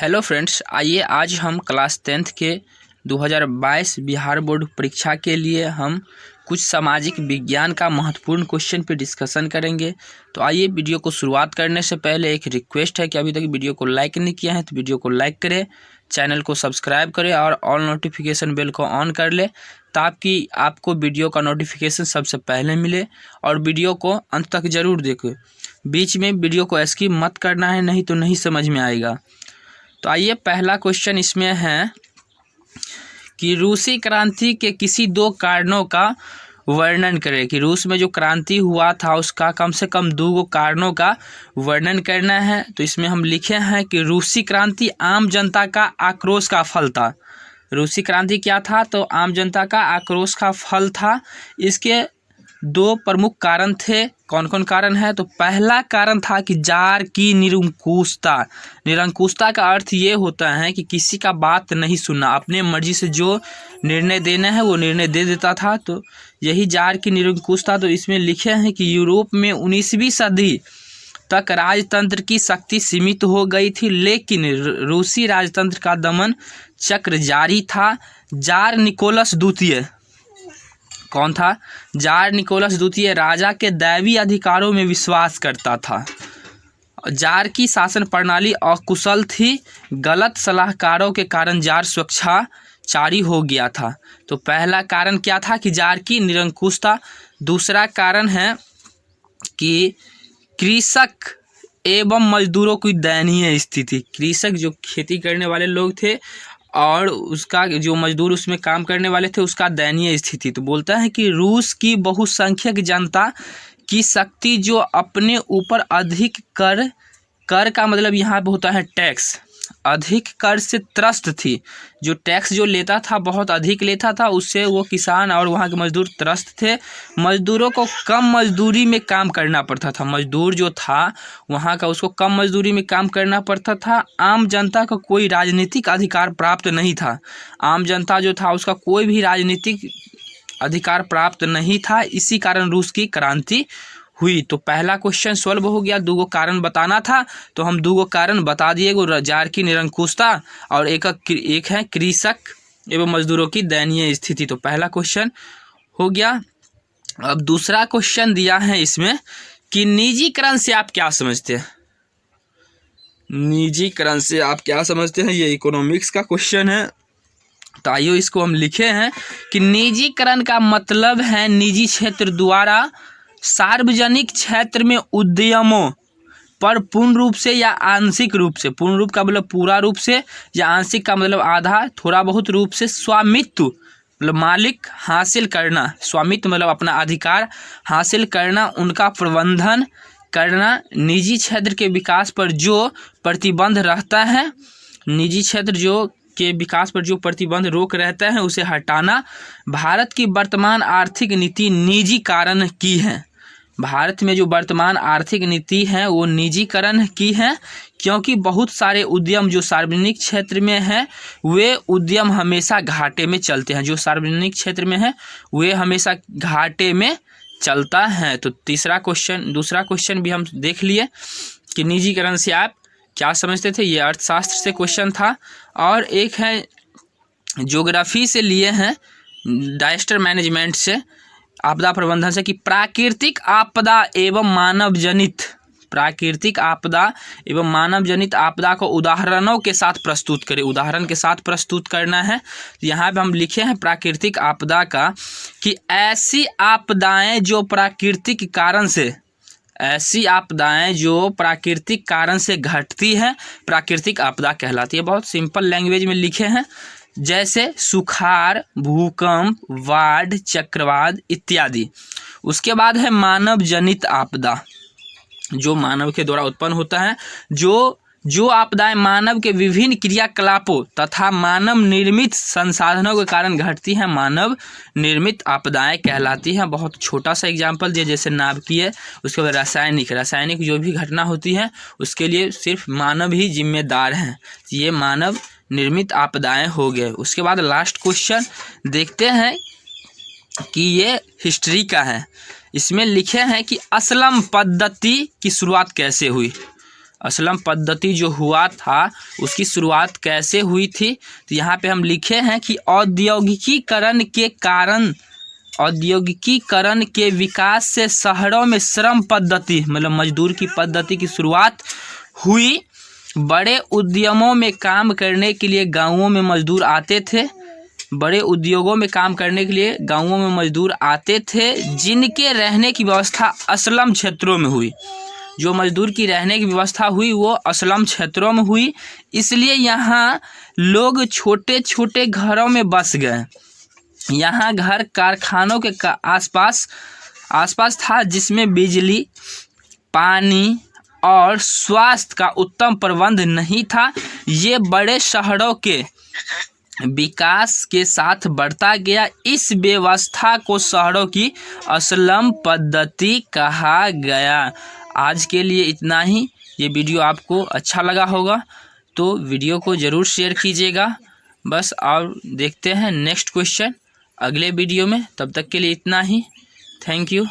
Hello friends, आइए आज हम क्लास 10th के 2022 बिहार बोर्ड परीक्षा के लिए हम कुछ सामाजिक विज्ञान का महत्वपूर्ण क्वेश्चन पे डिस्कशन करेंगे। तो आइए, वीडियो को शुरुआत करने से पहले एक रिक्वेस्ट है कि अभी तक वीडियो को लाइक नहीं किया है तो वीडियो को लाइक करें, चैनल को सब्सक्राइब करें और ऑल नोटिफिकेशन बेल को ऑन कर ले ताकि आपको वीडियो का नोटिफिकेशन सबसे पहले मिले। और वीडियो को अंत तक ज़रूर देखें, बीच में वीडियो को स्किप मत करना है, नहीं तो नहीं समझ में आएगा। तो आइए, पहला क्वेश्चन इसमें है कि रूसी क्रांति के किसी दो कारणों का वर्णन करें। कि रूस में जो क्रांति हुआ था उसका कम से कम दो कारणों का वर्णन करना है। तो इसमें हम लिखे हैं कि रूसी क्रांति आम जनता का आक्रोश का फल था। रूसी क्रांति क्या था? तो आम जनता का आक्रोश का फल था। इसके दो प्रमुख कारण थे। कौन कौन कारण है? तो पहला कारण था कि जार की निरंकुशता। निरंकुशता का अर्थ ये होता है कि किसी का बात नहीं सुनना, अपने मर्जी से जो निर्णय देना है वो निर्णय दे देता था। तो यही जार की निरंकुशता। तो इसमें लिखे हैं कि यूरोप में 19वीं सदी तक राजतंत्र की शक्ति सीमित हो गई थी, लेकिन रूसी राजतंत्र का दमन चक्र जारी था। जार निकोलस द्वितीय कौन था? जार निकोलस द्वितीय राजा के दैवी अधिकारों में विश्वास करता था। जार की शासन प्रणाली अकुशल थी। गलत सलाहकारों के कारण जार स्वेच्छाचारी हो गया था। तो पहला कारण क्या था? कि जार की निरंकुशता। दूसरा कारण है कि कृषक एवं मजदूरों की दयनीय स्थिति। कृषक जो खेती करने वाले लोग थे और उसका जो मजदूर उसमें काम करने वाले थे उसका दयनीय स्थिति। तो बोलता है कि रूस की बहुसंख्यक जनता की शक्ति जो अपने ऊपर अधिक कर का मतलब यहाँ पे होता है टैक्स, अधिक कर से त्रस्त थी। जो टैक्स जो लेता था बहुत अधिक लेता था, उससे वो किसान और वहाँ के मजदूर त्रस्त थे। मजदूरों को कम मजदूरी में काम करना पड़ता था। मजदूर जो था वहाँ का उसको कम मजदूरी में काम करना पड़ता था। आम जनता को कोई राजनीतिक अधिकार प्राप्त नहीं था। आम जनता जो था उसका कोई भी राजनीतिक अधिकार प्राप्त नहीं था। इसी कारण रूस की क्रांति हुई। तो पहला क्वेश्चन सॉल्व हो गया। दो कारण बताना था तो हम दो कारण बता दिए, जार की निरंकुशता और एक है कृषक एवं मजदूरों की दयनीय स्थिति। तो पहला क्वेश्चन हो गया। अब दूसरा क्वेश्चन दिया है इसमें कि निजीकरण से आप क्या समझते हैं? निजीकरण से आप क्या समझते हैं? ये इकोनॉमिक्स का क्वेश्चन है। तो आइए इसको हम लिखे हैं कि निजीकरण का मतलब है निजी क्षेत्र द्वारा सार्वजनिक क्षेत्र में उद्यमों पर पूर्ण रूप से या आंशिक रूप से, पूर्ण रूप का मतलब पूरा रूप से या आंशिक का मतलब आधा थोड़ा बहुत रूप से स्वामित्व मतलब मालिक हासिल करना, स्वामित्व मतलब अपना अधिकार हासिल करना, उनका प्रबंधन करना, निजी क्षेत्र के विकास पर जो प्रतिबंध रहता है, निजी क्षेत्र जो के विकास पर जो प्रतिबंध रोक रहता है उसे हटाना। भारत की वर्तमान आर्थिक नीति निजीकरण की है। भारत में जो वर्तमान आर्थिक नीति है वो निजीकरण की है, क्योंकि बहुत सारे उद्यम जो सार्वजनिक क्षेत्र में है वे उद्यम हमेशा घाटे में चलते हैं। जो सार्वजनिक क्षेत्र में है वे हमेशा घाटे में चलता है। तो दूसरा क्वेश्चन भी हम देख लिए कि निजीकरण से आप क्या समझते थे। ये अर्थशास्त्र से क्वेश्चन था। और एक है ज्योग्राफी से लिए हैं, डिजास्टर मैनेजमेंट से, आपदा प्रबंधन से, कि प्राकृतिक आपदा एवं मानव जनित आपदा को उदाहरणों के साथ प्रस्तुत करें। उदाहरण के साथ प्रस्तुत करना है। यहाँ पे हम लिखे हैं प्राकृतिक आपदा का कि ऐसी आपदाएं जो प्राकृतिक कारण से घटती है प्राकृतिक आपदा कहलाती है। बहुत सिंपल लैंग्वेज में लिखे हैं, जैसे सुखाड़, भूकंप, बाढ़, चक्रवात इत्यादि। उसके बाद है मानव जनित आपदा, जो मानव के द्वारा उत्पन्न होता है। जो आपदाएं मानव के विभिन्न क्रियाकलापों तथा मानव निर्मित संसाधनों के कारण घटती हैं, मानव निर्मित आपदाएं कहलाती हैं। बहुत छोटा सा एग्जाम्पल दिए, जैसे नाभिकीय, उसके बाद रासायनिक जो भी घटना होती है उसके लिए सिर्फ मानव ही जिम्मेदार हैं। ये मानव निर्मित आपदाएं हो गए। उसके बाद लास्ट क्वेश्चन देखते हैं कि ये हिस्ट्री का है। इसमें लिखे हैं कि असलम पद्धति की शुरुआत कैसे हुई। असलम पद्धति जो हुआ था उसकी शुरुआत कैसे हुई थी। तो यहाँ पे हम लिखे हैं कि औद्योगिकीकरण के विकास से शहरों में श्रम पद्धति मतलब मजदूर की पद्धति की शुरुआत हुई। बड़े उद्यमों में काम करने के लिए गाँवों में मजदूर आते थे। बड़े उद्योगों में काम करने के लिए गाँवों में मजदूर आते थे, जिनके रहने की व्यवस्था असलम क्षेत्रों में हुई। जो मजदूर की रहने की व्यवस्था हुई वो असलम क्षेत्रों में हुई, इसलिए यहाँ लोग छोटे छोटे घरों में बस गए। यहाँ घर कारखानों के आसपास था, जिसमें बिजली, पानी और स्वास्थ्य का उत्तम प्रबंध नहीं था। ये बड़े शहरों के विकास के साथ बढ़ता गया। इस व्यवस्था को शहरों की असलम पद्धति कहा गया। आज के लिए इतना ही। ये वीडियो आपको अच्छा लगा होगा तो वीडियो को ज़रूर शेयर कीजिएगा। बस और देखते हैं नेक्स्ट क्वेश्चन अगले वीडियो में। तब तक के लिए इतना ही। Thank you.